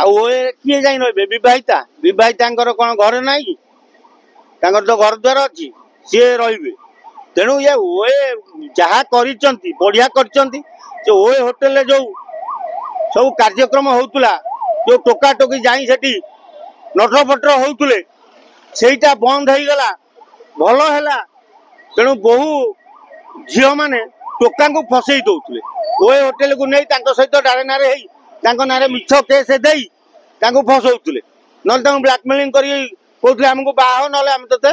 किए जाई रही विवाहिता विवाहिता कौन घर ना कि तो घर द्वार अच्छी सी रे तेणु ये ओए जहाँ बढ़िया ओए होटेल जो सब कार्यक्रम होता जो टोका टोकी जाई सेठी नटफटर होते सेटा बंद हो गला भल है तेणु बहु झील मैंने टोका को फसई दौले ओए होटेल को नहीं सहित डारे नारे ना मिछ केस दे फसौले ना ब्लाकमेलिंग कहते आमको बाह ना ते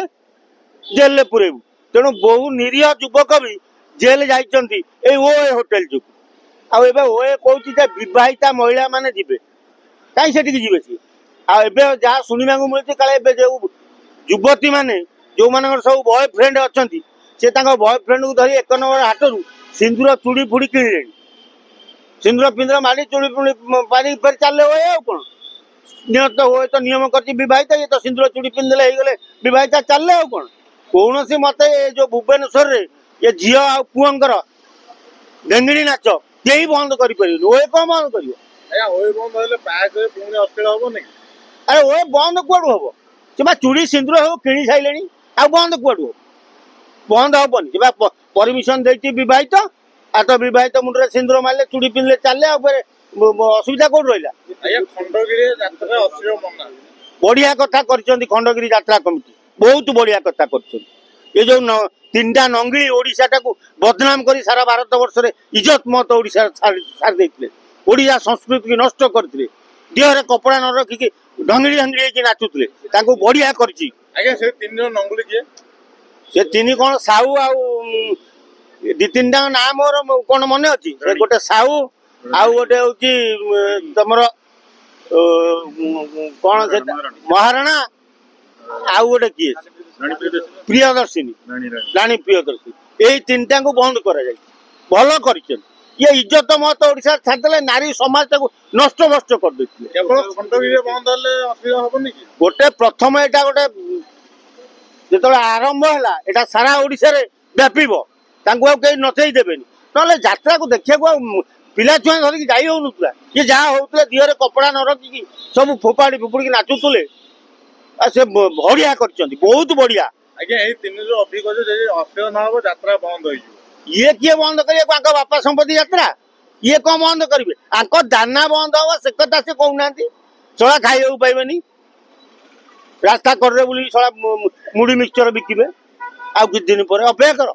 जेल पुरेबू तेणु बहु निरीह युवक भी जेल जाइए ओए होटेल जो आए कहता बहिता महिला माने जी कहीं से जी सी जहाँ शुणा मिलती काले जो युवती मैंने जो मान सब बॉयफ्रेंड अच्छा से बॉयफ्रेंड को धरी 1 नंबर हाटू सिंदूर चूड़ी फुड़ी किणिले सिंदूर पिंदूर मारी चूड़ी फुड़ी पारी फिर चल कौन निहत हुए तो नियम कर बहिता ये तो सिंदूर चूड़ी पिंधले बहिता चल कौन कौन सी मत जो भुवनेश्वर ये झी आ पुअर ढेंगिणी नाच कई बंद कर कौन बंद कर अरे ओए बंद कौड़ हम से चूड़ी सिंदूर सब किणी सारे आ बंद कौड़ बंद हेनी से परमिशन देती बहित आ तो बहित मुंडे सिंदूर मारे चूड़ी पिंधले चले असुविधा कौट रहा बढ़िया कथा कर खंडगिरी यात्रा कमिटी बहुत बढ़िया कथा कर ये जो 3टा नंगिली ओडिशा टाकू बदनाम कर सारा भारत वर्ष में इज्जत मत ओडिशा सारी ओडिशा संस्कृति की नष्ट करते देहरे कपड़ा न रखिकी ढंगिड़ी ढंगिड़ी नाचुले बढ़िया कर तीन कौन साहू दी 3टा ना मोर कौन मन अच्छी गोटे साहू आउ गोटे हूँ तुम कौन से महाराणा आउ गोटे किए प्रियदर्शिनी रानी प्रियदर्शिनी यही 3टा को बंद कर भल कर ये इज्जत मत ओडिशा छाड़दे नारी समाज नष्ट भ्रष्ट कर गोटे प्रथम यहाँ गोटे जो आरंभ है यहाँ सारा ओडिशा रे व्यापीब कई नचई देवे ना यात्रा को देखा पिला छुआ धरिकी जाई होनुला ये जहाँ होता देहरे कपड़ा न रखिकी सब फोपाड़ी फोपड़ी नाचुले से बढ़िया कर बहुत बढ़िया ये किए बंद कर बापा संपत्ति यात्रा ये कौन बंद करेंगे आंक दाना बंद हम से कथा से कहना छड़ा खाइबा पाइबे रास्ता करे बोली छड़ा मुड़ी मिक्सचर बिकिबे आ किछ दिन पर अपेक्षा कर।